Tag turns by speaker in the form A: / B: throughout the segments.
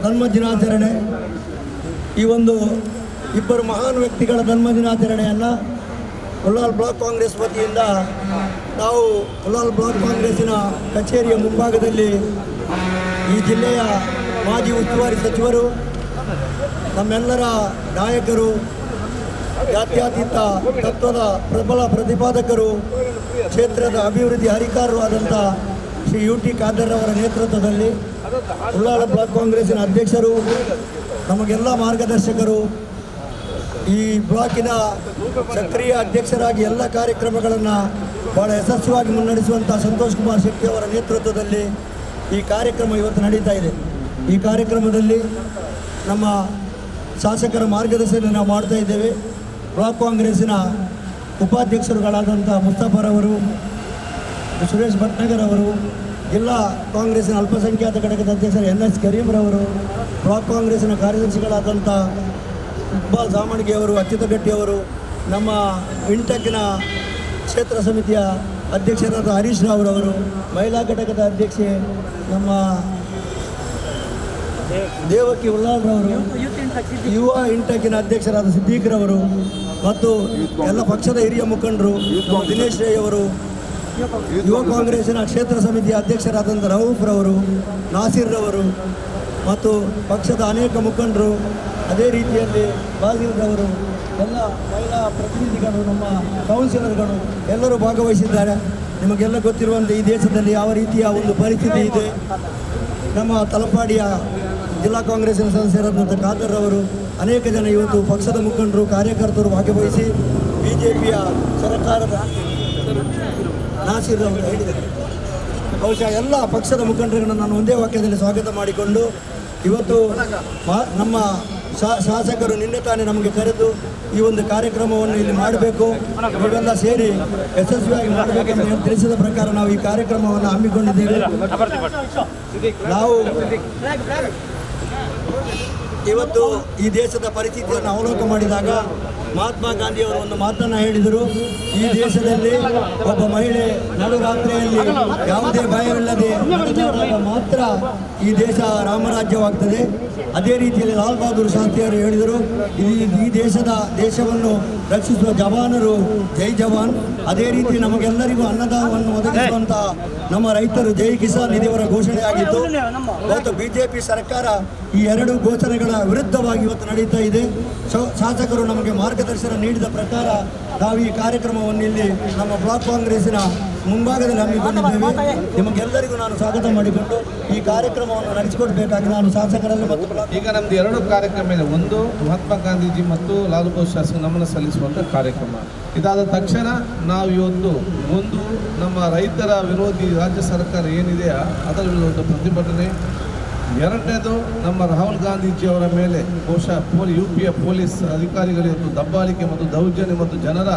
A: ಜನ್ಮ ದಿನಾಚರಣೆ. ಈ ಒಂದು ಇಬ್ಬರು ಮಹಾನ್ ವ್ಯಕ್ತಿಗಳ ಜನ್ಮ ದಿನಾಚರಣೆಯನ್ನು ಉಳ್ಳಾಲ್ ಬ್ಲಾಕ್ ಕಾಂಗ್ರೆಸ್ ವತಿಯಿಂದ ನಾವು ಉಳ್ಳಾಲ್ ಬ್ಲಾಕ್ ಕಾಂಗ್ರೆಸ್ಸಿನ ಕಚೇರಿಯ ಮುಂಭಾಗದಲ್ಲಿ ಈ ಜಿಲ್ಲೆಯ ಮಾಜಿ ಉಸ್ತುವಾರಿ ಸಚಿವರು, ನಮ್ಮೆಲ್ಲರ ನಾಯಕರು, ಜಾತ್ಯತೀತ ತತ್ವದ ಪ್ರಬಲ ಪ್ರತಿಪಾದಕರು, ಕ್ಷೇತ್ರದ ಅಭಿವೃದ್ಧಿ ಹರಿಕಾರರು ಆದಂಥ ಶ್ರೀ UT ಖಾದರ್ ಅವರ ನೇತೃತ್ವದಲ್ಲಿ ಉಳ್ಳಾಲ ಬ್ಲಾಕ್ ಕಾಂಗ್ರೆಸ್ಸಿನ ಅಧ್ಯಕ್ಷರು, ನಮಗೆಲ್ಲ ಮಾರ್ಗದರ್ಶಕರು, ಈ ಬ್ಲಾಕಿನ ಸಕ್ರಿಯ ಅಧ್ಯಕ್ಷರಾಗಿ ಎಲ್ಲ ಕಾರ್ಯಕ್ರಮಗಳನ್ನು ಭಾಳ ಯಶಸ್ವಿಯಾಗಿ ಮುನ್ನಡೆಸುವಂಥ ಸಂತೋಷ್ ಕುಮಾರ್ ಶೆಟ್ಟಿ ಅವರ ನೇತೃತ್ವದಲ್ಲಿ ಈ ಕಾರ್ಯಕ್ರಮ ಇವತ್ತು ನಡೀತಾ ಇದೆ. ಈ ಕಾರ್ಯಕ್ರಮದಲ್ಲಿ ನಮ್ಮ ಶಾಸಕರ ಮಾರ್ಗದರ್ಶನ ನಾವು ಮಾಡ್ತಾ ಇದ್ದೇವೆ. ಬ್ಲಾಕ್ ಕಾಂಗ್ರೆಸ್ಸಿನ ಉಪಾಧ್ಯಕ್ಷರುಗಳಾದಂಥ ಮುಸ್ತಫರವರು, ಸುರೇಶ್ ಭಟ್ನಗರ್ ಅವರು, ಜಿಲ್ಲಾ ಕಾಂಗ್ರೆಸ್ಸಿನ ಅಲ್ಪಸಂಖ್ಯಾತ ಘಟಕದ ಅಧ್ಯಕ್ಷರು NS ಕರೀಂರವರು, ಬ್ಲಾಕ್ ಕಾಂಗ್ರೆಸ್ಸಿನ ಕಾರ್ಯದರ್ಶಿಗಳಾದಂಥ ಇಕ್ಬಾಲ್ ಸಾಮಣಿಗೆಯವರು, ಅಚ್ಯುತಗಟ್ಟಿಯವರು, ನಮ್ಮ ವಿಂಟಕ್ಕಿನ ಕ್ಷೇತ್ರ ಸಮಿತಿಯ ಅಧ್ಯಕ್ಷರಾದ ಹರೀಶ್ ರಾವ್ರವರು, ಮಹಿಳಾ ಘಟಕದ ಅಧ್ಯಕ್ಷೆ ನಮ್ಮ ದೇವಕಿ ಉಲ್ಲಾಲ್ರವರು, ಯುವ ಇಂಟಕ್ಕಿನ ಅಧ್ಯಕ್ಷರಾದ ಸಿದ್ದೀಕ್ರವರು ಮತ್ತು ಎಲ್ಲ ಪಕ್ಷದ ಹಿರಿಯ ಮುಖಂಡರು ನಮ್ಮ ದಿನೇಶ್ ರೈ ಅವರು, ಯುವ ಕಾಂಗ್ರೆಸ್ಸಿನ ಕ್ಷೇತ್ರ ಸಮಿತಿಯ ಅಧ್ಯಕ್ಷರಾದಂಥ ರೌಫ್ರವರು, ನಾಸಿರ್ರವರು ಮತ್ತು ಪಕ್ಷದ ಅನೇಕ ಮುಖಂಡರು, ಅದೇ ರೀತಿಯಲ್ಲಿ ಬಾಜಿಲ್ರವರು, ಎಲ್ಲ ಮಹಿಳಾ ಪ್ರತಿನಿಧಿಗಳು, ನಮ್ಮ ಕೌನ್ಸಿಲರ್ಗಳು ಎಲ್ಲರೂ ಭಾಗವಹಿಸಿದ್ದಾರೆ. ನಿಮಗೆಲ್ಲ ಗೊತ್ತಿರುವಂತೆ ಈ ದೇಶದಲ್ಲಿ ಯಾವ ರೀತಿಯ ಒಂದು ಪರಿಸ್ಥಿತಿ ಇದೆ. ನಮ್ಮ ತಲಪಾಡಿಯ ಜಿಲ್ಲಾ ಕಾಂಗ್ರೆಸ್ಸಿನ ಸದಸ್ಯರಾದಂಥ ಖಾದರ್ ಅವರು, ಅನೇಕ ಜನ ಇವತ್ತು ಪಕ್ಷದ ಮುಖಂಡರು, ಕಾರ್ಯಕರ್ತರು ಭಾಗವಹಿಸಿ BJPಯ ಸರ್ಕಾರದ ನಾಸಿರ್ ಅವರು ಹೇಳಿದ್ದಾರೆ. ಬಹುಶಃ ಎಲ್ಲ ಪಕ್ಷದ ಮುಖಂಡರುಗಳನ್ನು ನಾನು ಒಂದೇ ವಾಕ್ಯದಲ್ಲಿ ಸ್ವಾಗತ ಮಾಡಿಕೊಂಡು ಇವತ್ತು ನಮ್ಮ ಶಾಸಕರು ನಿನ್ನೆ ತಾನೇ ನಮಗೆ ಕರೆದು ಈ ಒಂದು ಕಾರ್ಯಕ್ರಮವನ್ನು ಇಲ್ಲಿ ಮಾಡಬೇಕು, ನೀವೆಲ್ಲ ಸೇರಿ ಯಶಸ್ವಿಯಾಗಿ ಮಾಡಬೇಕೆಂದು ತಿಳಿಸಿದ ಪ್ರಕಾರ ನಾವು ಈ ಕಾರ್ಯಕ್ರಮವನ್ನು ಹಮ್ಮಿಕೊಂಡಿದ್ದೇವೆ. ನಾವು ಇವತ್ತು ಈ ದೇಶದ ಪರಿಸ್ಥಿತಿಯನ್ನು ಅವಲೋಕನ ಮಾಡಿದಾಗ ಮಹಾತ್ಮ ಗಾಂಧಿಯವರು ಒಂದು ಮಾತನ್ನು ಹೇಳಿದರು. ಈ ದೇಶದಲ್ಲಿ ಒಬ್ಬ ಮಹಿಳೆ ನಡುರಾತ್ರಿಯಲ್ಲಿ ಯಾವುದೇ ಭಯವಿಲ್ಲದೆ ನಡೆದಾಗ ಮಾತ್ರ ಈ ದೇಶ ರಾಮರಾಜ್ಯವಾಗ್ತದೆ. ಅದೇ ರೀತಿಯಲ್ಲಿ ಲಾಲ್ ಬಹದ್ದೂರ್ ಶಾಸ್ತ್ರಿಯವರು ಹೇಳಿದರು, ಈ ದೇಶವನ್ನು ರಕ್ಷಿಸುವ ಜವಾನರು ಜೈ ಜವಾನ್. ಅದೇ ರೀತಿ ನಮಗೆಲ್ಲರಿಗೂ ಅನ್ನದಾನವನ್ನು ಒದಗಿಸುವಂಥ ನಮ್ಮ ರೈತರು ಜೈ ಕಿಸಾನ್ ನಿಧಿಯವರ ಘೋಷಣೆಯಾಗಿತ್ತು. ಇವತ್ತು BJP ಸರ್ಕಾರ ಈ ಎರಡು ಘೋಷಣೆಗಳ ವಿರುದ್ಧವಾಗಿ ಇವತ್ತು ನಡೀತಾ ಇದೆ. ಶಾಸಕರು ನಮಗೆ ಮಾರ್ಗದರ್ಶನ ನೀಡಿದ ಪ್ರಕಾರ ನಾವು ಈ ಕಾರ್ಯಕ್ರಮವನ್ನು ಇಲ್ಲಿ ನಮ್ಮ ಬ್ಲಾಕ್ ಕಾಂಗ್ರೆಸ್ಸಿನ ಮುಂಭಾಗದಲ್ಲಿ ಹಮ್ಮಿಕೊಂಡಿದ್ದೇವೆ. ನಿಮಗೆಲ್ಲರಿಗೂ ನಾನು ಸ್ವಾಗತ ಮಾಡಿಕೊಂಡು ಈ ಕಾರ್ಯಕ್ರಮವನ್ನು ನಡೆಸಿಕೊಡ್ಬೇಕಾಗಿ ನಾನು ಶಾಸಕರಲ್ಲಿ ಮತ್ತು
B: ಈಗ ನಮ್ದು ಎರಡು ಕಾರ್ಯಕ್ರಮ ಇದೆ. ಒಂದು ಮಹಾತ್ಮ ಗಾಂಧೀಜಿ ಮತ್ತು ಲಾಲ್ ಬಹದ್ದೂರ್ ಶಾಸ್ತ್ರಿ ನಮನ ಸಲ್ಲಿಸುವಂಥ ಕಾರ್ಯಕ್ರಮ. ಇದಾದ ತಕ್ಷಣ ನಾವು ಇವತ್ತು ಒಂದು ನಮ್ಮ ರೈತರ ವಿರೋಧಿ ರಾಜ್ಯ ಸರ್ಕಾರ ಏನಿದೆಯಾ ಅದರ ವಿರುದ್ಧ ಪ್ರತಿಭಟನೆ. ಎರಡನೇದು ನಮ್ಮ ರಾಹುಲ್ ಗಾಂಧೀಜಿಯವರ ಮೇಲೆ ಬಹುಶಃ UPಯ ಪೊಲೀಸ್ ಅಧಿಕಾರಿಗಳು ಇವತ್ತು ದಬ್ಬಾಳಿಕೆ ಮತ್ತು ದೌರ್ಜನ್ಯ ಮತ್ತು ಜನರ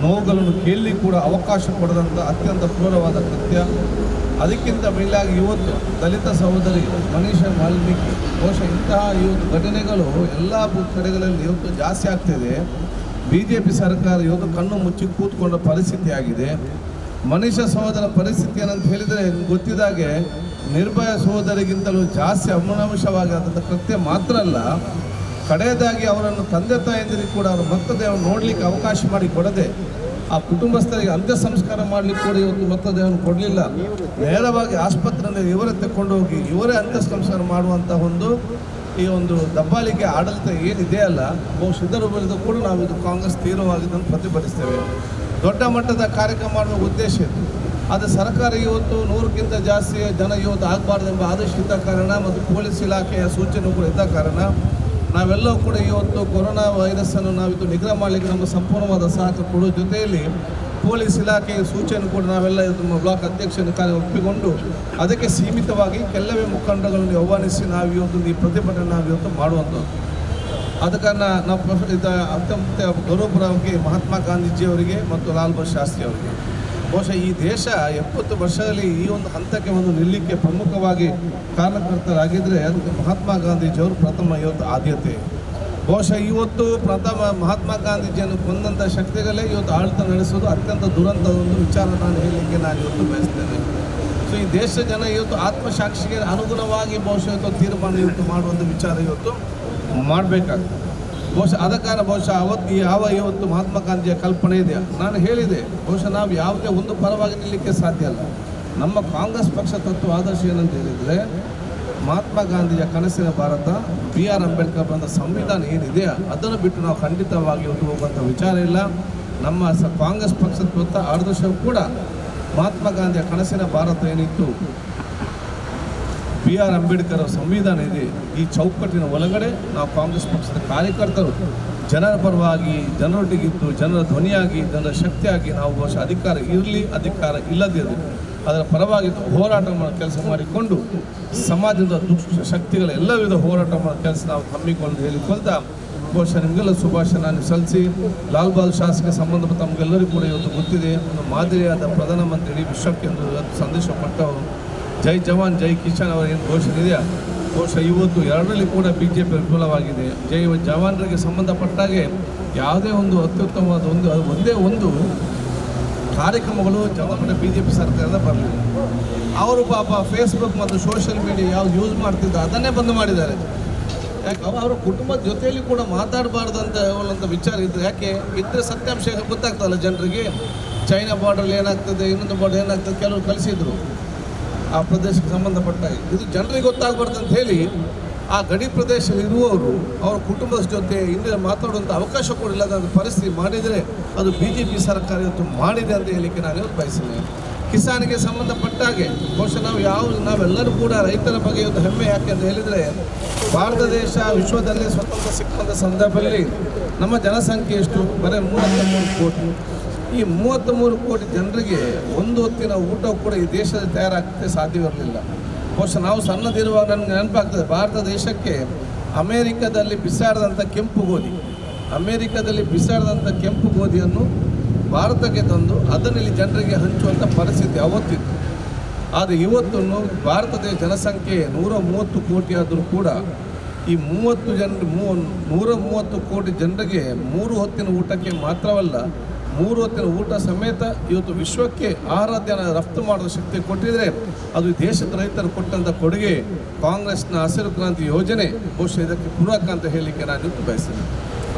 B: ನೋವುಗಳನ್ನು ಕೇಳಲಿಕ್ಕೆ ಕೂಡ ಅವಕಾಶ ಕೊಡದಂಥ ಅತ್ಯಂತ ಕ್ರೂರವಾದ ಕೃತ್ಯ. ಅದಕ್ಕಿಂತ ಮೇಲಾಗಿ ಇವತ್ತು ದಲಿತ ಸಹೋದರಿ ಮನೀಷಾ ವಾಲ್ಮೀಕಿ, ಬಹುಶಃ ಇಂತಹ ಇವತ್ತು ಘಟನೆಗಳು ಎಲ್ಲ ಕಡೆಗಳಲ್ಲಿ ಇವತ್ತು ಜಾಸ್ತಿ ಆಗ್ತಿದೆ. BJP ಸರ್ಕಾರ ಇವತ್ತು ಕಣ್ಣು ಮುಚ್ಚಿ ಕೂತ್ಕೊಂಡ ಪರಿಸ್ಥಿತಿ ಆಗಿದೆ. ಮನೀಷಾ ಸಹೋದರ ಪರಿಸ್ಥಿತಿ ಏನಂತ ಹೇಳಿದರೆ ಗೊತ್ತಿದ್ದಾಗೆ ನಿರ್ಭಯ ಸಹೋದರಿಗಿಂತಲೂ ಜಾಸ್ತಿ ಅಮಾನುಷವಾದಂಥ ಕೃತ್ಯ ಮಾತ್ರ ಅಲ್ಲ, ಕಡೆಯದಾಗಿ ಅವರನ್ನು ತಂದೆ ತಾಯಂದಿರಿಗೆ ಕೂಡ ಅವರ ಮೃತದೇಹವನ್ನು ನೋಡಲಿಕ್ಕೆ ಅವಕಾಶ ಮಾಡಿ ಕೊಡದೆ ಆ ಕುಟುಂಬಸ್ಥರಿಗೆ ಅಂತ್ಯ ಸಂಸ್ಕಾರ ಮಾಡಲಿಕ್ಕೆ ಕೂಡ ಇವತ್ತು ಮೃತದೇಹವನ್ನು ಕೊಡಲಿಲ್ಲ. ನೇರವಾಗಿ ಆಸ್ಪತ್ರೆಯಲ್ಲಿ ಇವರೇ ತಗೊಂಡೋಗಿ ಇವರೇ ಅಂತ್ಯ ಸಂಸ್ಕಾರ ಮಾಡುವಂಥ ಈ ಒಂದು ದಬ್ಬಾಳಿಕೆ ಆಡಳಿತ ಏನಿದೆ ಅಲ್ಲ, ಬಹುಶಃ ಇದರ ವಿರುದ್ಧ ಕೂಡ ನಾವು ಇದು ಕಾಂಗ್ರೆಸ್ ತೀವ್ರವಾಗಿ ಇದನ್ನು ಪ್ರತಿಭಟಿಸ್ತೇವೆ. ದೊಡ್ಡ ಮಟ್ಟದ ಕಾರ್ಯಕ್ರಮ ಮಾಡುವ ಉದ್ದೇಶ ಇತ್ತು. ಆದರೆ ಸರ್ಕಾರ ಇವತ್ತು 100ಕ್ಕಿಂತ ಜಾಸ್ತಿ ಜನ ಇವತ್ತು ಆಗಬಾರ್ದೆಂಬ ಆದೇಶ ಇದ್ದ ಕಾರಣ ಮತ್ತು ಪೊಲೀಸ್ ಇಲಾಖೆಯ ಸೂಚನೆ ಕೂಡ ಇದ್ದ ಕಾರಣ ನಾವೆಲ್ಲವೂ ಕೂಡ ಇವತ್ತು ಕೊರೋನಾ ವೈರಸ್ಸನ್ನು ನಾವಿದು ನಿಗ್ರಹ ಮಾಡಲಿಕ್ಕೆ ನಮ್ಮ ಸಂಪೂರ್ಣವಾದ ಸಹಕಾರ ಕೊಡುವ ಜೊತೆಯಲ್ಲಿ ಪೊಲೀಸ್ ಇಲಾಖೆಯ ಸೂಚನೆ ಕೂಡ ನಾವೆಲ್ಲ ನಮ್ಮ ಬ್ಲಾಕ್ ಅಧ್ಯಕ್ಷನ ಕಾರ್ಯ ಒಪ್ಪಿಕೊಂಡು ಅದಕ್ಕೆ ಸೀಮಿತವಾಗಿ ಕೆಲವೇ ಮುಖಂಡಗಳನ್ನು ಆಹ್ವಾನಿಸಿ ನಾವು ಇವತ್ತು ಈ ಪ್ರತಿಭಟನೆ ನಾವು ಇವತ್ತು ಮಾಡುವಂಥದ್ದು. ಆದ ಕಾರಣ ನಾವು ಅತ್ಯಂತ ಗೌರವಪೂರ್ವಕವಾಗಿ ಮಹಾತ್ಮ ಗಾಂಧೀಜಿಯವರಿಗೆ ಮತ್ತು ಲಾಲ್ ಬಹದ್ದೂರ್ ಶಾಸ್ತ್ರಿ ಅವರಿಗೆ ಬಹುಶಃ ಈ ದೇಶ 70 ವರ್ಷದಲ್ಲಿ ಈ ಒಂದು ಹಂತಕ್ಕೆ ನಿಲ್ಲಕ್ಕೆ ಪ್ರಮುಖವಾಗಿ ಕಾರಣಕರ್ತರಾಗಿದ್ದರೆ ಅದಕ್ಕೆ ಮಹಾತ್ಮ ಗಾಂಧೀಜಿಯವರು ಪ್ರಥಮ ಇವತ್ತು ಆದ್ಯತೆ. ಬಹುಶಃ ಇವತ್ತು ಪ್ರಥಮ ಮಹಾತ್ಮ ಗಾಂಧೀಜಿಯನ್ನು ಕೊಂದಂಥ ಶಕ್ತಿಗಳೇ ಇವತ್ತು ಆಡಳಿತ ನಡೆಸೋದು ಅತ್ಯಂತ ದುರಂತದ ಒಂದು ವಿಚಾರ ನಾನು ಹೇಳಲಿಕ್ಕೆ ನಾನು ಇವತ್ತು ಬಯಸ್ತೇನೆ. ಸೊ ಈ ದೇಶದ ಜನ ಇವತ್ತು ಆತ್ಮಸಾಕ್ಷಿಗೆ ಅನುಗುಣವಾಗಿ ಬಹುಶಃ ಇವತ್ತು ತೀರ್ಮಾನ ಇವತ್ತು ಮಾಡುವಂಥ ವಿಚಾರ ಇವತ್ತು ಮಾಡಬೇಕಾಗ್ತದೆ. ಬಹುಶಃ ಅವತ್ತು ಇವತ್ತು ಮಹಾತ್ಮ ಗಾಂಧಿಯ ಕಲ್ಪನೆ ಇದೆ. ನಾನು ಹೇಳಿದೆ, ಬಹುಶಃ ನಾವು ಯಾವುದೇ ಒಂದು ಪರವಾಗಿ ನಿಲ್ಲಕ್ಕೆ ಸಾಧ್ಯ ಅಲ್ಲ. ನಮ್ಮ ಕಾಂಗ್ರೆಸ್ ಪಕ್ಷ ತತ್ವ ಆದರ್ಶ ಏನಂತ ಹೇಳಿದರೆ, ಮಹಾತ್ಮ ಗಾಂಧಿಯ ಕನಸಿನ ಭಾರತ, BR ಅಂಬೇಡ್ಕರ್ ಬಂದ ಸಂವಿಧಾನ ಏನಿದೆ ಅದನ್ನು ಬಿಟ್ಟು ನಾವು ಖಂಡಿತವಾಗಿ ಇವತ್ತು ಹೋಗುವಂಥ ವಿಚಾರ ಇಲ್ಲ. ನಮ್ಮ ಕಾಂಗ್ರೆಸ್ ಪಕ್ಷದ ಆದರ್ಶವು ಕೂಡ ಮಹಾತ್ಮ ಗಾಂಧಿಯ ಕನಸಿನ ಭಾರತ ಏನಿತ್ತು, BR ಅಂಬೇಡ್ಕರ್ ಸಂವಿಧಾನ ಇದೆ, ಈ ಚೌಕಟ್ಟಿನ ಒಳಗಡೆ ನಾವು ಕಾಂಗ್ರೆಸ್ ಪಕ್ಷದ ಕಾರ್ಯಕರ್ತರು ಜನರ ಪರವಾಗಿ ಜನರೊಟ್ಟಿಗಿದ್ದು ಜನರ ಧ್ವನಿಯಾಗಿ ಜನರ ಶಕ್ತಿಯಾಗಿ ನಾವು ಬಹುಶಃ ಅಧಿಕಾರ ಇರಲಿ ಅಧಿಕಾರ ಇಲ್ಲದಿರಲಿ ಅದರ ಪರವಾಗಿ ಹೋರಾಟ ಮಾಡೋ ಕೆಲಸ ಮಾಡಿಕೊಂಡು ಸಮಾಜದ ದುಷ್ಟ ಶಕ್ತಿಗಳ ಎಲ್ಲ ವಿಧ ಹೋರಾಟ ಮಾಡೋ ಕೆಲಸ ನಾವು ಹಮ್ಮಿಕೊಂಡು ಹೇಳಿಕೊಳ್ತಾ ಬಹುಶಃ ನಿಮಗೆಲ್ಲ ಶುಭಾಶಯನ ಸಲ್ಲಿಸಿ, ಲಾಲ್ ಬಹದ್ದೂರ್ ಶಾಸ್ತ್ರಿಗೆ ಸಂಬಂಧಪಟ್ಟ ತಮಗೆಲ್ಲರಿಗೂ ಕೂಡ ಇವತ್ತು ಗೊತ್ತಿದೆ, ಒಂದು ಮಾದರಿಯಾದ ಪ್ರಧಾನಮಂತ್ರಿ ವಿಶ್ವಕ್ಕೆ ಒಂದು ಸಂದೇಶ ಕೊಟ್ಟವರು. ಜೈ ಜವಾನ್ ಜೈ ಕಿಸಾನ್ ಅವರ ಏನು ಘೋಷಣೆ ಇದೆಯಾ, ಬಹುಶಃ ಇವತ್ತು ಎರಡರಲ್ಲಿ ಕೂಡ BJP ವಿಫಲವಾಗಿದೆ. ಜೈ ಜವಾನರಿಗೆ ಸಂಬಂಧಪಟ್ಟಾಗೆ ಯಾವುದೇ ಒಂದು ಅತ್ಯುತ್ತಮವಾದ ಒಂದೇ ಒಂದು ಕಾರ್ಯಕ್ರಮಗಳು ಜವಾನ BJP ಸರ್ಕಾರದ ಬರಲಿಲ್ಲ. ಅವರು ಪಾಪ ಫೇಸ್ಬುಕ್ ಮತ್ತು ಸೋಷಿಯಲ್ ಮೀಡಿಯಾ ಯಾವ್ದು ಯೂಸ್ ಮಾಡ್ತಿದ್ದ ಅದನ್ನೇ ಬಂದ್ ಮಾಡಿದ್ದಾರೆ. ಯಾಕೆ ಅವರ ಕುಟುಂಬದ ಜೊತೆಯಲ್ಲಿ ಕೂಡ ಮಾತಾಡಬಾರ್ದು ಅಂತ ಹೇಳುವಂಥ ವಿಚಾರ ಇದ್ದರೆ, ಯಾಕೆ ಇದ್ದರೆ ಸತ್ಯಾಂಶ ಗೊತ್ತಾಗ್ತದಲ್ಲ ಜನರಿಗೆ. ಚೈನಾ ಬಾರ್ಡ್ರಲ್ಲಿ ಏನಾಗ್ತದೆ, ಇನ್ನೊಂದು ಬಾರ್ಡರ್ ಏನಾಗ್ತದೆ, ಕೆಲವರು ಕಲಿಸಿದ್ರು ಆ ಪ್ರದೇಶಕ್ಕೆ ಸಂಬಂಧಪಟ್ಟಾಗ. ಇದು ಜನರಿಗೆ ಗೊತ್ತಾಗಬಾರ್ದು ಅಂತ ಹೇಳಿ ಆ ಗಡಿ ಪ್ರದೇಶದಲ್ಲಿ ಇರುವವರು ಅವರ ಕುಟುಂಬದ ಜೊತೆ ಇಂಡಿಯಾ ಮಾತಾಡುವಂಥ ಅವಕಾಶ ಕೊಡಿಲ್ಲದ ಪರಿಸ್ಥಿತಿ ಮಾಡಿದರೆ ಅದು BJP ಸರ್ಕಾರ ಇವತ್ತು ಮಾಡಿದೆ ಅಂತ ಹೇಳಲಿಕ್ಕೆ ನಾನು ಇವತ್ತು ಬಯಸಿದ್ದೇನೆ. ಕಿಸಾನಿಗೆ ಸಂಬಂಧಪಟ್ಟಾಗೆ ಬಹುಶಃ ನಾವೆಲ್ಲರೂ ಕೂಡ ರೈತರ ಬಗ್ಗೆ ಇವತ್ತು ಹೆಮ್ಮೆ ಯಾಕೆ ಅಂತ ಹೇಳಿದರೆ, ಭಾರತ ದೇಶ ವಿಶ್ವದಲ್ಲೇ ಸ್ವತಂತ್ರ ಸಿಕ್ಕಂಥ ಸಂದರ್ಭದಲ್ಲಿ ನಮ್ಮ ಜನಸಂಖ್ಯೆ ಎಷ್ಟು, ಬರೀ 33 ಕೋಟಿ. ಈ 33 ಕೋಟಿ ಜನರಿಗೆ ಒಂದು ಹೊತ್ತಿನ ಊಟ ಕೂಡ ಈ ದೇಶದಲ್ಲಿ ತಯಾರಾಗಕ್ಕೆ ಸಾಧ್ಯವಿರಲಿಲ್ಲ. ಬಹುಶಃ ನಾವು ಸಣ್ಣದಿರುವಾಗ ನನಗೆ ನೆನಪಾಗ್ತದೆ, ಭಾರತ ದೇಶಕ್ಕೆ ಅಮೇರಿಕಾದಲ್ಲಿ ಬಿಸಾಡಿದಂಥ ಕೆಂಪು ಗೋಧಿಯನ್ನು ಭಾರತಕ್ಕೆ ತಂದು ಅದನ್ನು ಇಲ್ಲಿ ಜನರಿಗೆ ಹಂಚುವಂಥ ಪರಿಸ್ಥಿತಿ ಅವತ್ತಿತ್ತು. ಆದರೆ ಇವತ್ತನ್ನು ಭಾರತ ದೇಶ ಜನಸಂಖ್ಯೆ 130 ಕೋಟಿ ಆದರೂ ಕೂಡ ಈ 130 ಕೋಟಿ ಜನರಿಗೆ 3 ಹೊತ್ತಿನ ಊಟಕ್ಕೆ ಮಾತ್ರವಲ್ಲ, 3 ಹೊತ್ತಿನ ಊಟ ಸಮೇತ ಇವತ್ತು ವಿಶ್ವಕ್ಕೆ ಆಹಾರಧಾನ್ಯ ರಫ್ತು ಮಾಡುವ ಶಕ್ತಿ ಕೊಟ್ಟಿದ್ರೆ ಅದು ದೇಶದ ರೈತರು ಕೊಟ್ಟಂಥ ಕೊಡುಗೆ. ಕಾಂಗ್ರೆಸ್ನ ಹಸಿರು ಕ್ರಾಂತಿ ಯೋಜನೆ ಬಹುಶಃ ಇದಕ್ಕೆ ಪೂರಕ ಅಂತ ಹೇಳಲಿಕ್ಕೆ ನಾನು ಇವತ್ತು ಬಯಸ್ತೇನೆ.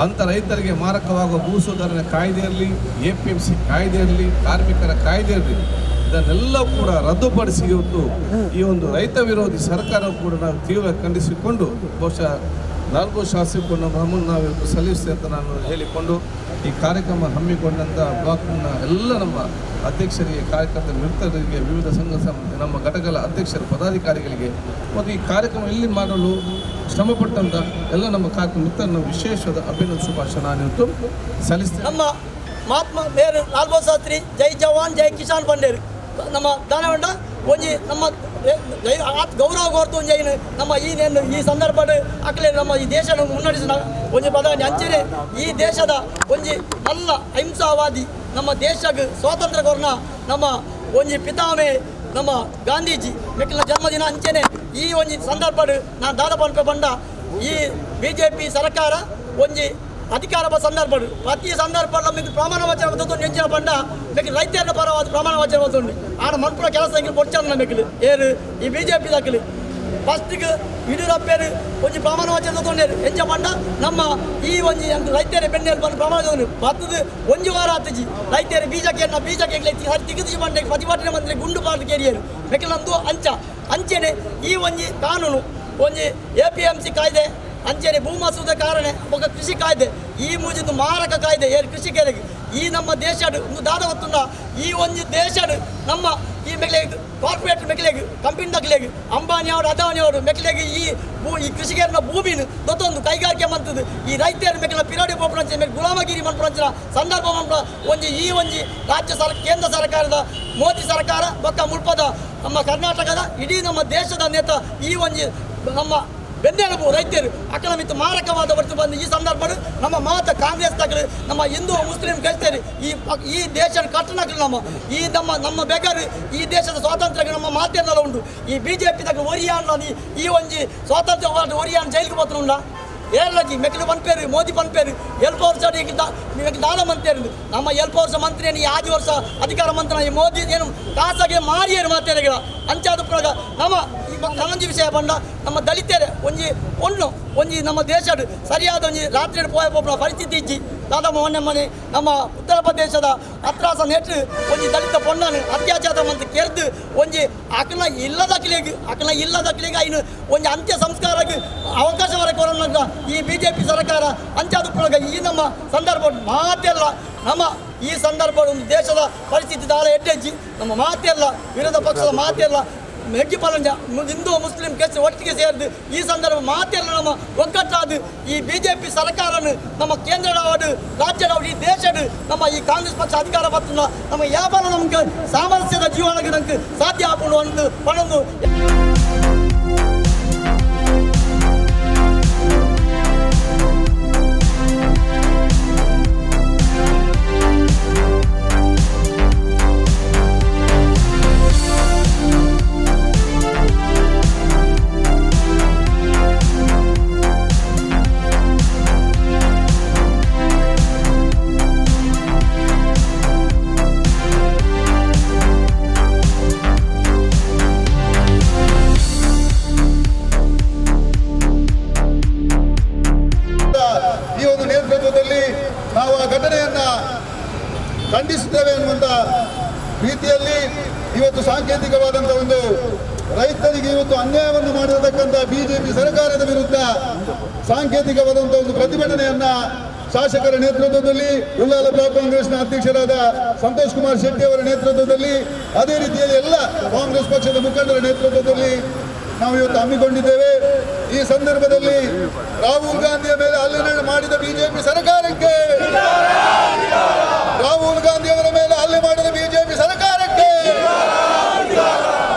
B: ಅಂಥ ರೈತರಿಗೆ ಮಾರಕವಾಗುವ ಭೂ ಸುಧಾರಣೆ ಕಾಯ್ದೆ ಇರಲಿ, APMC ಕಾಯ್ದೆ ಇರಲಿ, ಕಾರ್ಮಿಕರ ಕಾಯ್ದೆ ಇರಲಿ, ಇದನ್ನೆಲ್ಲ ಕೂಡ ರದ್ದುಪಡಿಸಿ ಇವತ್ತು ಈ ಒಂದು ರೈತ ವಿರೋಧಿ ಸರ್ಕಾರ ಕೂಡ ನಾವು ತೀವ್ರ ಖಂಡಿಸಿಕೊಂಡು ಬಹುಶಃ ಲಾಲ್ ಬಹದ್ದೂರ್ ಶಾಸ್ತ್ರಿ ನಮ್ಮನ್ನು ನಾವು ಇವತ್ತು ಸಲ್ಲಿಸ್ತೇವೆ ಅಂತ ನಾನು ಹೇಳಿಕೊಂಡು ಈ ಕಾರ್ಯಕ್ರಮ ಹಮ್ಮಿಕೊಂಡಂಥ ಬ್ಲಾಕ್ನ ಎಲ್ಲ ನಮ್ಮ ಅಧ್ಯಕ್ಷರಿಗೆ, ಕಾರ್ಯಕರ್ತರ ಮಿತ್ರರಿಗೆ, ವಿವಿಧ ನಮ್ಮ ಘಟಕಗಳ ಅಧ್ಯಕ್ಷರ ಪದಾಧಿಕಾರಿಗಳಿಗೆ ಮತ್ತು ಈ ಕಾರ್ಯಕ್ರಮ ಇಲ್ಲಿ ಮಾಡಲು ಶ್ರಮಪಟ್ಟಂಥ ಎಲ್ಲ ನಮ್ಮ ಕಾರ್ಯಕ್ರಮ ಮಿತ್ರರನ್ನು ವಿಶೇಷವಾದ ಅಭಿನಂದನೆ ಶುಭಾಶಯ ನಾನು ಇವತ್ತು ಸಲ್ಲಿಸ್ತೇನೆ.
C: ನಮ್ಮ ಮಹಾತ್ಮ ಮೇರು ಲಾಲ್ ಬಹದ್ದೂರ್ ಶಾಸ್ತ್ರಿ ಜೈ ಜವಾನ್ ಜೈ ಕಿಸಾನ್ ಬಂಡೇರು ನಮ್ಮ ದಾನವಂಡ ಒಂಜಿ ನಮ್ಮ ಗೌರವ ಕೋರ್ತು ಒಂಜಿ ನಮ್ಮ ಈ ಸಂದರ್ಭ ಅಕ್ಲೆ ನಮ್ಮ ಈ ದೇಶ ಮುನ್ನಡೆಸಿದ ಒಂಜಿ ಪ್ರಧಾನಿ ಅಂಚನೆ ಈ ದೇಶದ ಒಂಜಿ ಮಲ್ಲ ಅಹಿಂಸಾವಾದಿ ನಮ್ಮ ದೇಶಕ್ಕೆ ಸ್ವಾತಂತ್ರ್ಯ ಕೊರ್ನ ನಮ್ಮ ಒಂಜಿ ಪಿತಾಮೆ ನಮ್ಮ ಗಾಂಧೀಜಿ ಮೆಕ್ಕಿನ ಜನ್ಮದಿನ ಅಂಚನೆ ಈ ಒಂಜಿ ಸಂದರ್ಭ ನಾನು ದಾದ ಬಂಡ ಈ BJP ಸರ್ಕಾರ ಒಂಜಿ ಅಧಿಕಾರ ಸಂದರ್ಭ ಪ್ರತಿ ಸಂದರ್ಭ మీకు ಪ್ರಮಾಣ ವಚನ వస్తుంది ನೆಂಚಿನ ಬಂಡ మీకు ರೈತರ ಪರವಾದ ಪ್ರಮಾಣ ವಚನ వస్తుంది ಆಡ ಮನ್ಪುರ ಕೆಲಸ ಕೊಡ್ಚಾರ ನಮಗೆ ಏರು ಈ BJP ದಾಖಲೆ ಫಸ್ಟ್ಗೆ ಯಡಿಯೂರಪ್ಪರು ಒಂಜಿ ಪ್ರಮಾಣ ವಚನ ತೊಗೊಂಡೇರು ಎಂಚ ಬಂಡ ನಮ್ಮ ಈ ಒಂಜಿ ರೈತರ ಬೆನ್ನೇರು ಬಂದು ಪ್ರಮಾಣ ತೊಗೊಂಡು ಬತ್ತದು ಒಂಜಿ ವಾರ ಆತಜಿ ರೈತರ ಬೀಜಕ್ಕೆ ತಿಗದಿಸಿ ಬಂಡ ಪ್ರತಿಭಟನೆ ಮಂತ್ರಿ ಗುಂಡು ಪಾರ್ಟಿ ಕೇರಿಯರು ಮೆಕ್ಕಲಂದು ಅಂಚೆನೆ ಈ ಒಂಜಿ ಕಾನೂನು ಒಂಜಿ APMC ಕಾಯ್ದೆ ಅಂಚನೆ ಭೂ ಮಸೂದೆ ಕಾರಣ ఒక ಕೃಷಿ ಕಾಯ್ದೆ ಈ ಮೂಜಿಂದು ಮಾರಕ ಕಾಯ್ದೆ ಕೃಷಿಕರಿಗೆ ಈ ನಮ್ಮ ದೇಶ ದಾದ ಹೊತ್ತುಂಡ ಈ ಒಂಜಿ ದೇಶ ನಮ್ಮ ಈ ಮೆಕ್ಲೆಗೆ ಕಾರ್ಪೊರೇಟ್ ಮೆಕ್ಲೆಗೆ ಕಂಪನಿ ದಕ್ಲೆಗೆ ಅಂಬಾನಿ ಅವರು ಅದಾನಿ ಅವರು ಮೆಕ್ಲೆಗೆ ಈ ಕೃಷಿಕರನ್ನ ಭೂಮಿನ ದೊತ್ತೊಂದು ಕೈಗಾರಿಕೆ ಮಂತದ್ದು ಈ ರೈತರ ಮೆಕ್ಲ ಪಿರಾಡಿ ಪೋಪಣಂಚ ಗುಲಾಮಗಿರಿ ಮನ್ಪುರಂಚಿನ ಸಂದರ್ಭ ಒಂಜಿ ಈ ಒಂಜಿ ಕೇಂದ್ರ ಸರ್ಕಾರದ ಮೋದಿ ಸರ್ಕಾರ ಬೊಕ್ಕ ಮುಲ್ಪದ ನಮ್ಮ ಕರ್ನಾಟಕದ ಇಡೀ ನಮ್ಮ ದೇಶದ ನೇತ ಈ ಒಂಜಿ ನಮ್ಮ ಬೆನ್ನೆಲುಬು ರೈತರು ಅಕ್ಕಲ ಮಿತ್ತು ಮಾರಕವಾದ ಹೊರತು ಬಂದು ಈ ಸಂದರ್ಭ ನಮ್ಮ ಮಾತ ಕಾಂಗ್ರೆಸ್ ತಗಲು ನಮ್ಮ ಹಿಂದೂ ಮುಸ್ಲಿಂ ಕಲಿತೇವೆ ಈ ದೇಶ ಕಟ್ಟಣಗಳು ನಮ್ಮ ಬೆಗರು ಈ ದೇಶದ ಸ್ವಾತಂತ್ರ್ಯ ನಮ್ಮ ಮಾತೇನೆಲ್ಲ ಉಂಟು ಈ BJP ತಗ ಒರಿಯಾನ್ ಈ ಒಂಜಿ ಸ್ವಾತಂತ್ರ್ಯ ಹೋರಾಟ ಒರಿಯಾನ್ ಜೈಲಿಗೆ ಬರ್ತಾ ಏರ್ಲಜಿ ಮೆಕ್ಲು ಪನ್ಪೇರು ಮೋದಿ ಪನ್ಪೇರು ಎಲ್ಪ ವರ್ಷ ದಾನ ಮಂತ್ರಿ ನಮ್ಮ ಎಲ್ಪ ವರ್ಷ ಮಂತ್ರಿ ಈ 5 ವರ್ಷ ಅಧಿಕಾರ ಮಂತ್ರ ಈ ಮೋದಿ ಏನು ಖಾಸಗಿ ಮಾರಿಯರು ಮಾತಾಡಿಗಳ ಅಂಚಾದ ಪ್ರಗ ನಮ್ಮ ಕನಂಜಿ ವಿಷಯ ಬಂದ ನಮ್ಮ ದಲಿತರೇ ಒಂಜಿ ನಮ್ಮ ದೇಶದ ಸರಿಯಾದ ಒಂಜಿ ರಾತ್ರಿ ಪೋಯ ಪರಿಸ್ಥಿತಿ ಇಜ್ಜಿ ದಾದ ಮೊನ್ನೆ ನಮ್ಮ ಉತ್ತರ ಪ್ರದೇಶದ ಅತ್ರಾಸ ನೆಟ್ಟು ಒಂಜಿ ದಲಿತ ಪೊಣ್ಣನು ಅತ್ಯಾಚಾರ ಮಂತ್ ಕೆರ್ದು ಒಂಜಿ ಅಕಲ ಇಲ್ಲದಕ್ಲಿಗೆ ಐನು ಒಂಜಿ ಅಂತ್ಯ ಸಂಸ್ಕಾರಕ್ಕೆ ಅವಕಾಶ ವರಕ್ಕೆ ಬರೋಣ ಈ BJP ಸರ್ಕಾರ ಅಂಚಾದ ಪ್ರಗ ಈ ನಮ್ಮ ಸಂದರ್ಭ ಮಾತೆಲ್ಲ ನಮ್ಮ ಈ ಸಂದರ್ಭ ಒಂದು ದೇಶದ ಪರಿಸ್ಥಿತಿ ದಾಳ ಎಡ್ಡೆಜ್ಜಿ ನಮ್ಮ ಮಾತೆಲ್ಲ ವಿರೋಧ ಪಕ್ಷದ ಮಾತೆಲ್ಲ ಹೆಜ್ಜೆ ಪಾಲನೆ ಹಿಂದೂ ಮುಸ್ಲಿಂ ಕೇಸ್ ಒಟ್ಟಿಗೆ ಸೇರಿದು ಈ ಸಂದರ್ಭ ಮಾತೆಲ್ಲ ನಮ್ಮ ಒಗ್ಗಟ್ಟಾದ ಈ BJP ಸರ್ಕಾರನು ನಮ್ಮ ಕೇಂದ್ರದ ರಾಜ್ಯದ ಈ ದೇಶದ ನಮ್ಮ ಈ ಕಾಂಗ್ರೆಸ್ ಪಕ್ಷ ಅಧಿಕಾರ ಬರ್ತದ ನಮ್ಮ ಯಾವಾಗ ನಮ್ಗೆ ಸಾಮರಸ್ಯದ ಜೀವನಕ್ಕೆ ನಮ್ಗೆ ಸಾಧ್ಯ ಆಪುಂಡು ಒಂದು ಪಣೊಂದು
D: ನಾವು ಆ ಘಟನೆಯನ್ನ ಖಂಡಿಸುತ್ತೇವೆ ಎನ್ನುವಂತ ರೀತಿಯಲ್ಲಿ ಇವತ್ತು ಸಾಂಕೇತಿಕವಾದಂಥ ಒಂದು ರೈತರಿಗೆ ಇವತ್ತು ಅನ್ಯಾಯವನ್ನು ಮಾಡಿರತಕ್ಕಂಥ BJP ಸರ್ಕಾರದ ವಿರುದ್ಧ ಸಾಂಕೇತಿಕವಾದಂಥ ಒಂದು ಪ್ರತಿಭಟನೆಯನ್ನ ಶಾಸಕರ ನೇತೃತ್ವದಲ್ಲಿ ಉಳ್ಳಾಲ ಬ್ಲಾಕ್ ಕಾಂಗ್ರೆಸ್ನ ಅಧ್ಯಕ್ಷರಾದ ಸಂತೋಷ್ ಕುಮಾರ್ ಶೆಟ್ಟಿ ಅವರ ನೇತೃತ್ವದಲ್ಲಿ ಅದೇ ರೀತಿಯಲ್ಲಿ ಎಲ್ಲ ಕಾಂಗ್ರೆಸ್ ಪಕ್ಷದ ಮುಖಂಡರ ನೇತೃತ್ವದಲ್ಲಿ ನಾವು ಇವತ್ತು ಹಮ್ಮಿಕೊಂಡಿದ್ದೇವೆ. ಈ ಸಂದರ್ಭದಲ್ಲಿ ರಾಹುಲ್ ಗಾಂಧಿಯ ಮೇಲೆ ಹಲ್ಲೆ ಮಾಡಿದ BJP ಸರ್ಕಾರಕ್ಕೆ, ರಾಹುಲ್ ಗಾಂಧಿ ಅವರ ಮೇಲೆ ಹಲ್ಲೆ ಮಾಡಿದ BJP ಸರ್ಕಾರಕ್ಕೆ,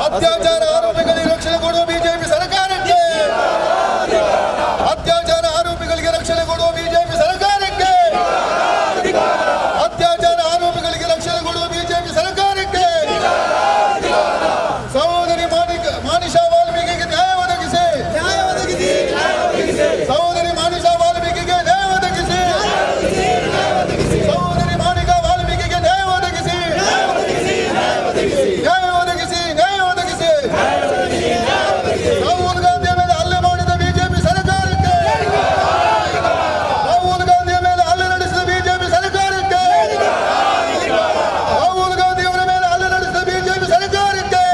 D: ಅತ್ಯಾಚಾರ ಆರೋಪಿಗಳಿಗೆ ರಕ್ಷಣೆ ಕೊಡುವ BJP ಸರ್ಕಾರಕ್ಕೆ, ಅತ್ಯಾಚಾರ ಆರೋಪಿಗಳಿಗೆ ರಕ್ಷಣೆ ಕೊಡುವ BJP ಸರ್ಕಾರಕ್ಕೆ, ಅತ್ಯಾಚಾರ ಆರೋಪಿಗಳಿಗೆ ರಕ್ಷಣೆ ಕೊಡುವ BJP ಸರ್ಕಾರಕ್ಕೆ, ಸಹೋದರಿ ಮಾನಿಷಾ ವಾಲ್ಮೀಕಿಗೆ ನ್ಯಾಯ ಒದಗಿಸಿ, ಸಹೋದರಿ ಮಾನಿಷಾ ವಾಲ್ಮೀಕಿಗೆ ನ್ಯಾಯ ಒದಗಿಸಿ, ಸಹೋದರಿ ಮಾನಿಕಾ ವಾಲ್ಮೀಕಿಗೆ ನ್ಯಾಯ ಒದಗಿಸಿ, ನ್ಯಾಯ ಒದಗಿಸಿ, ನ್ಯಾಯ ಒದಗಿಸಿ. ರಾಹುಲ್ ಗಾಂಧಿಯ ಮೇಲೆ ಹಲ್ಲೆ ಮಾಡಿದ BJP ಸರ್ಕಾರಕ್ಕೆ, ರಾಹುಲ್ ಗಾಂಧಿಯ ಮೇಲೆ ಹಲ್ಲೆ ನಡೆಸಿದ BJP ಸರ್ಕಾರಕ್ಕೆ, ರಾಹುಲ್ ಗಾಂಧಿ ಅವರ ಮೇಲೆ ಹಲ್ಲೆ ನಡೆಸಿದ BJP ಸರ್ಕಾರಕ್ಕೆ,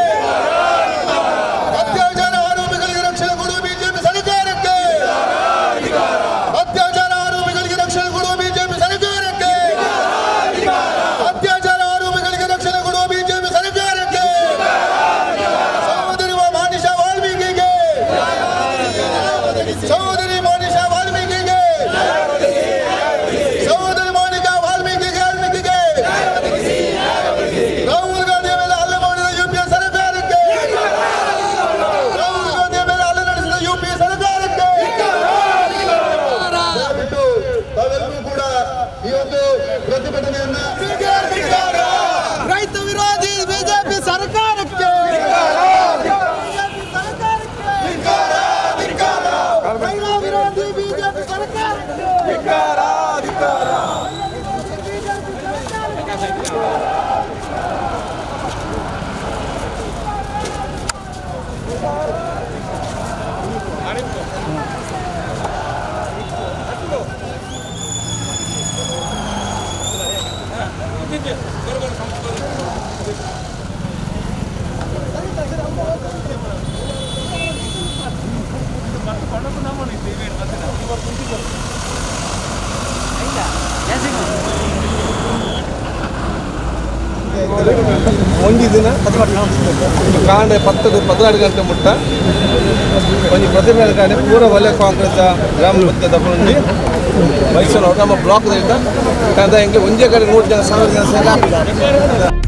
D: ಅತ್ಯಾಚಾರ ಆರೋಪಿಗಳಿಗೆ ರಕ್ಷಣೆ ಕೊಡುವ BJP ಸರ್ಕಾರಕ್ಕೆ, ಅತ್ಯಾಚಾರ ಆರೋಪಿಗಳಿಗೆ ರಕ್ಷಣೆ ಕೊಡುವ BJP ಸರ್ಕಾರಕ್ಕೆ, ಅತ್ಯಾಚಾರ ಆರೋಪಿಗಳಿಗೆ ರಕ್ಷಣೆ ಕೊಡುವ BJP ಸರ್ಕಾರಕ್ಕೆ, ಸಹೋದರಿ ಮಾನಿಷಾ ವಾಲ್ಮೀಕಿಗೆ, ಸಹೋದರಿ ಮಾನಿಷಾ ವಾಲ್ಮೀಕಿಗೆ, ಸಹೋದರಿ ಮಾನಿಕಾ ವಾಲ್ಮೀಕಿಗೆ, ರಾಹುಲ್ ಗಾಂಧಿಯ ಮೇಲೆ ಹಲ್ಲೆ ಮಾಡಿದ UPA ಸರ್ಕಾರಕ್ಕೆ, ರಾಹುಲ್ ಗಾಂಧಿಯ ಮೇಲೆ ಹಲ್ಲೆ ನಡೆಸಿದ UPA ಸರ್ಕಾರಕ್ಕೆ ದಯವಿಟ್ಟು ತಾವೆಲ್ಲರೂ ಕೂಡ ಈ ಒಂದು ಪ್ರತಿಭಟನೆಯನ್ನ
C: ರೈತ ವಿರೋಧಿ BJP ಸರ್ಕಾರಕ್ಕೆ, ಮಹಿಳಾ ವಿರೋಧಿ BJP ಸರ್ಕಾರಕ್ಕೆ,
B: ಒಂಜಿ ದಿನ ಕಾಂಡೆ 14 ಗಂಟೆ ಮುಟ್ಟ ಒಂಜಿ ಪ್ರತಿಭಟನೆ ಕಾಣೆ ಪೂರ ವಲಯ ಕಾಂಗ್ರೆಸ್ ಗ್ರಾಮ ಪಂಚಾಯತ್ ಬಂದು ಮೈಸೂರು ನಮ್ಮ ಬ್ಲಾಕ್ ಕಂದ ಹೆಂಗೆ ಒಂದೇ ಕಡೆ 100 ಜನ 1000 ಜನ ಸೇರಿ